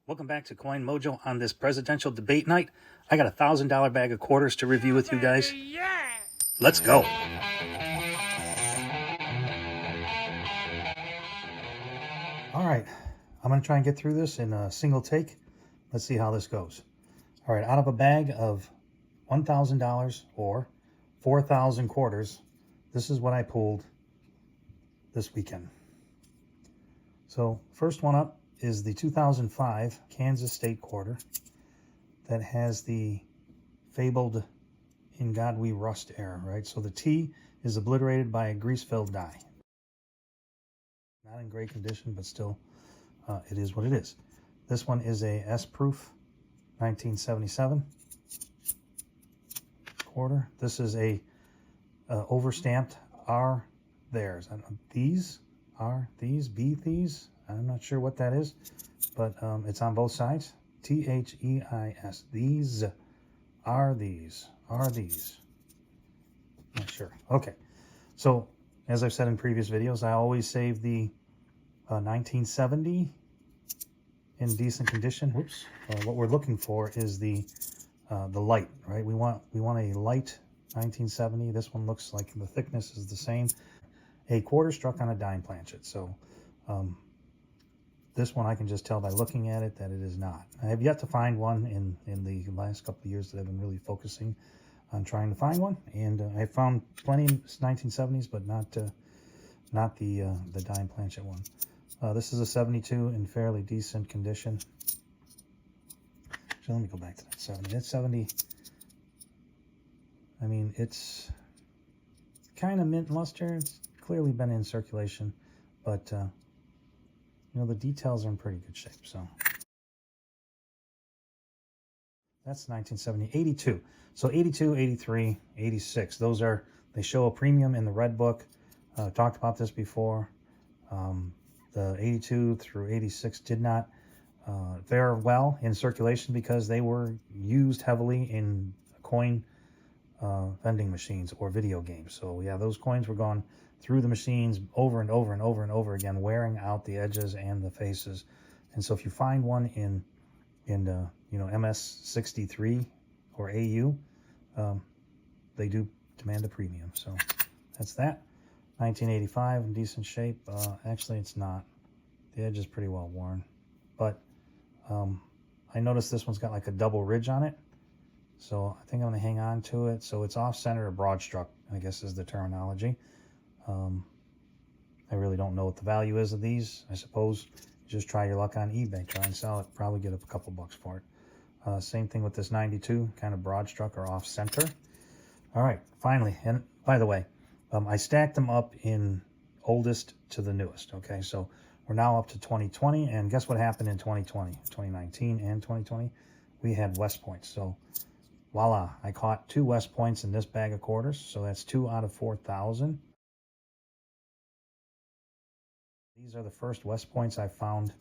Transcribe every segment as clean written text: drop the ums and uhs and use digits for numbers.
Welcome back to Coin Mojo. On this presidential debate night, I got a $1,000 bag of quarters to review with you guys. Let's go. All right, I'm going to try and get through this in a single take. Let's see how this goes. All right, out of a bag of $1,000 or 4,000 quarters, this is what I pulled this weekend. So first one up is the 2005 Kansas State quarter that has the fabled "In God We Rust" era, right? So the T is obliterated by a grease-filled die. Not in great condition, but still, it is what it is. This one is a S-proof 1977 quarter. This is a overstamped R theirs. These are these, be these. I'm not sure what that is, but it's on both sides. T-H-E-I-S. These are these. Are these. Not sure. Okay. So, as I've said in previous videos, I always save the 1970 in decent condition. Whoops. What we're looking for is the light, right? We want a light 1970. This one looks like the thickness is the same. A quarter struck on a dime planchet. So this one I can just tell by looking at it that it is not. I have yet to find one in the last couple of years that I've been really focusing on trying to find one, and I found plenty 1970s, but not the dime planchet one. This is a 72 in fairly decent condition. So let me go back to that 70. It's 70. I mean, it's kind of mint luster. It's clearly been in circulation, but you know, the details are in pretty good shape. So that's 1970. 82. So 82, 83, 86. Those are, they show a premium in the red book. Talked about this before. The 82 through 86 did not fare well in circulation because they were used heavily in coin vending machines or video games. So yeah, those coins were gone through the machines over and over and over and over again, wearing out the edges and the faces. And so if you find one in you know, MS63 or AU, they do demand a premium. So that's that. 1985 in decent shape. Actually, it's not. The edge is pretty well worn, but I noticed this one's got like a double ridge on it. So I think I'm going to hang on to it. So it's off-center or broad struck, I guess is the terminology. I really don't know what the value is of these. I suppose just try your luck on eBay. Try and sell it. Probably get up a couple bucks for it. Same thing with this 92, kind of broad struck or off-center. All right, finally, and by the way, I stacked them up in oldest to the newest, okay? So we're now up to 2020, and guess what happened in 2020, 2019, and 2020? We had West Points. So voila, I caught 2 West Points in this bag of quarters, so that's 2 out of 4,000. These are the first West Points I found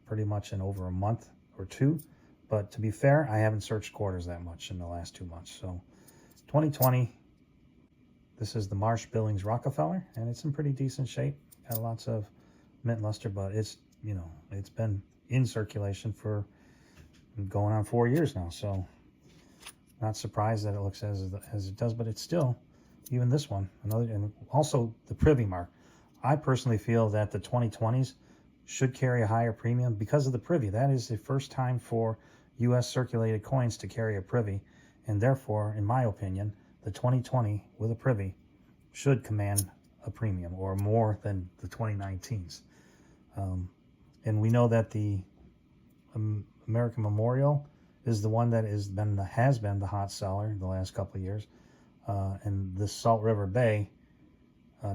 pretty much in over a month or two. But to be fair, I haven't searched quarters that much in the last 2 months. So 2020, this is the Marsh Billings Rockefeller, and it's in pretty decent shape. Got lots of mint luster, but it's, you know, it's been in circulation for going on 4 years now. So not surprised that it looks as it does, but it's still, even this one, another, and also the privy mark. I personally feel that the 2020s should carry a higher premium because of the privy. That is the first time for U.S. circulated coins to carry a privy, and therefore, in my opinion, the 2020 with a privy should command a premium or more than the 2019s. And we know that the American Memorial is the one that has been the hot seller the last couple of years, and the Salt River Bay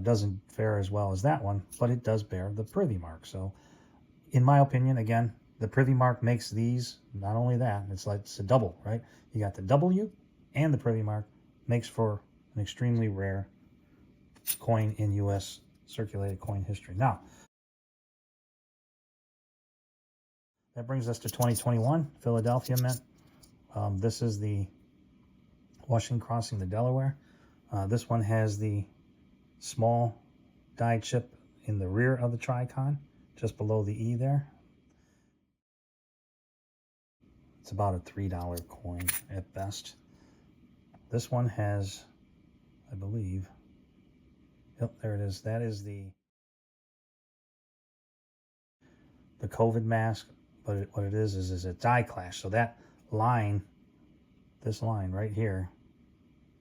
doesn't fare as well as that one, but it does bear the privy mark. So in my opinion, again, the privy mark makes these, not only that, it's like it's a double, right? You got the W and the privy mark, makes for an extremely rare coin in U.S. circulated coin history. Now, that brings us to 2021, Philadelphia Mint. This is the Washington crossing the Delaware. This one has the small die chip in the rear of the Tricon, just below the E there. It's about a $3 coin at best. This one has, I believe, yep, there it is. That is the COVID mask, but what it is a die clash. So that line, this line right here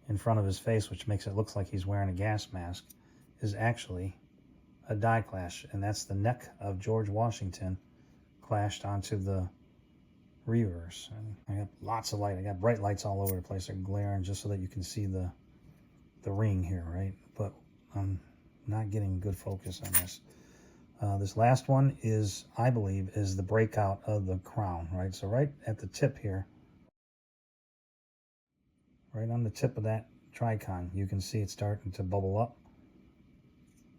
in front of his face, which makes it look like he's wearing a gas mask, is actually a die clash, and that's the neck of George Washington clashed onto the reverse. And I got lots of light. I got bright lights all over the place. They're glaring just so that you can see the ring here, right? But I'm not getting good focus on this. This last one is, I believe, is the breakout of the crown, right? So right at the tip here, right on the tip of that tricon, you can see it starting to bubble up.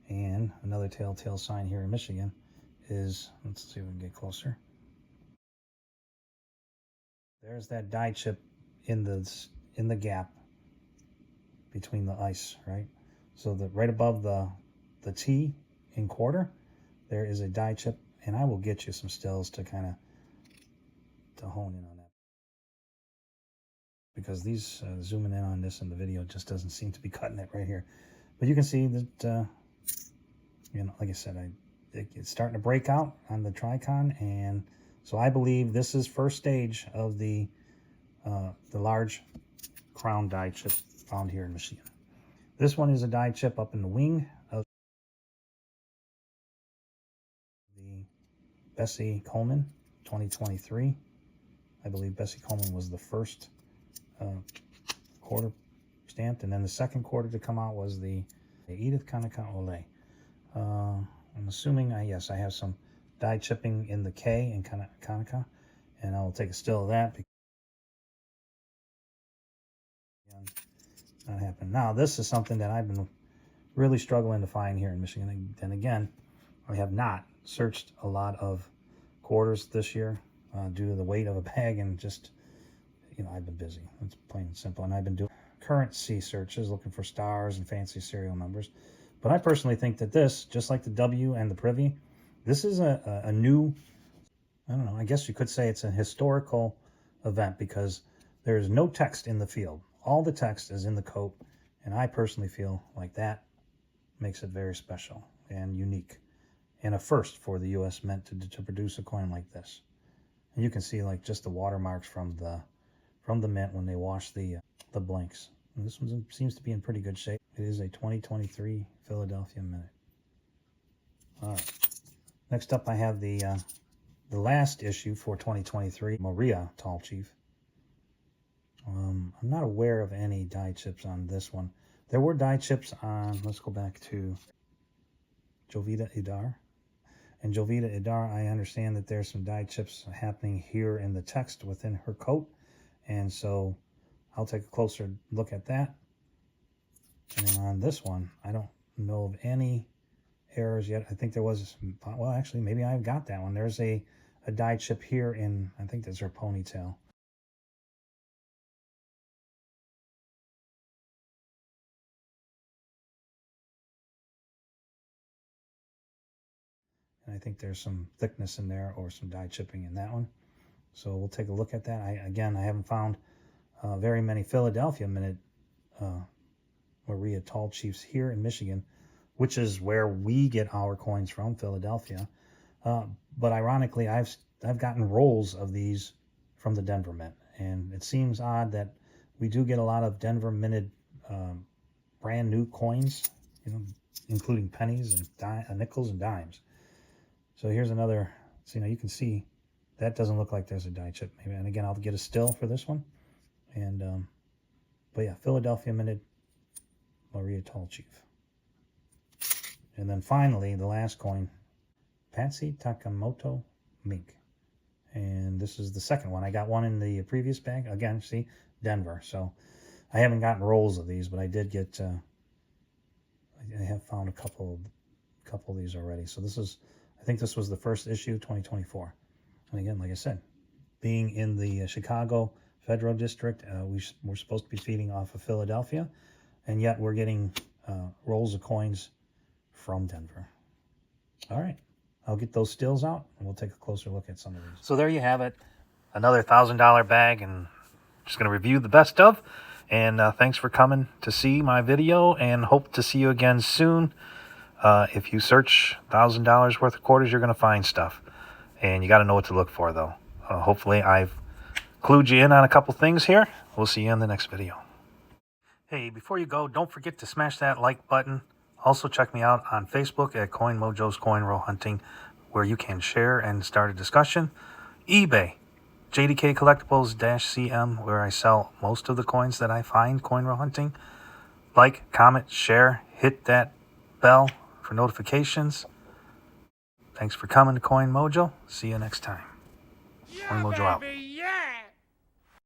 And another telltale sign here in Michigan is, let's see if we can get closer. There's that die chip in the gap between the ice, right? So right above the T in quarter, there is a die chip, and I will get you some stills to kind of to hone in on that, because these zooming in on this in the video just doesn't seem to be cutting it right here. But you can see that, you know, like I said, it's starting to break out on the tricon, and so I believe this is first stage of the large crown die chip found here in Michigan. This one is a die chip up in the wing of the Bessie Coleman 2023. I believe Bessie Coleman was the first quarter stamped, and then the second quarter to come out was the Edith Kanaka Ole. I'm assuming, yes, I have some die chipping in the K in Kanaka, and I'll take a still of that. Not happening. Now, this is something that I've been really struggling to find here in Michigan. And again, I have not searched a lot of quarters this year due to the weight of a bag, and just, you know, I've been busy. It's plain and simple. And I've been doing currency searches, looking for stars and fancy serial numbers. But I personally think that this, just like the W and the Privy, this is a new, I don't know, I guess you could say it's a historical event, because there is no text in the field. All the text is in the coat, and I personally feel like that makes it very special and unique, and a first for the U.S. Mint to produce a coin like this. And you can see like just the watermarks from the mint when they wash the blanks. And this one seems to be in pretty good shape. It is a 2023 Philadelphia Mint. All right. Next up, I have the last issue for 2023, Maria Tall Chief. I'm not aware of any die chips on this one. There were die chips on, let's go back to Jovita Idar. And Jovita Idar, I understand that there's some die chips happening here in the text within her coat. And so I'll take a closer look at that. And then on this one, I don't know of any errors yet. I think there was, well, actually, maybe I've got that one. There's a die chip here in, I think that's her ponytail. And I think there's some thickness in there or some die chipping in that one. So we'll take a look at that. I haven't found very many Philadelphia Mint Maria Tall Chiefs here in Michigan, which is where we get our coins from, Philadelphia. But ironically, I've gotten rolls of these from the Denver Mint, and it seems odd that we do get a lot of Denver minted brand new coins, you know, including pennies and nickels and dimes. So here's another. So, you know, you can see that doesn't look like there's a die chip. Maybe, and again, I'll get a still for this one. And but yeah, Philadelphia Minted Maria Tall Chief. And then finally, the last coin, Patsy Takamoto Mink. And this is the second one. I got one in the previous bag. Again, see, Denver. So I haven't gotten rolls of these, but I did get, I have found a couple of these already. So this is, I think this was the first issue, 2024. And again, like I said, being in the Chicago Federal District, we're supposed to be feeding off of Philadelphia, and yet we're getting rolls of coins from Denver. All right, I'll get those stills out, and we'll take a closer look at some of these. So there you have it. another $1,000 bag, and just going to review the best of. And thanks for coming to see my video, and hope to see you again soon. If you search $1,000 worth of quarters, you're going to find stuff. And you got to know what to look for, though. Hopefully I've clued you in on a couple things here. We'll see you in the next video. Hey, before you go, don't forget to smash that like button. Also, check me out on Facebook at Coin Mojo's Coin Roll Hunting, where you can share and start a discussion. eBay, JDK Collectibles-CM, where I sell most of the coins that I find coin roll hunting. Like, comment, share, hit that bell for notifications. Thanks for coming to Coin Mojo. See you next time. Coin Mojo out.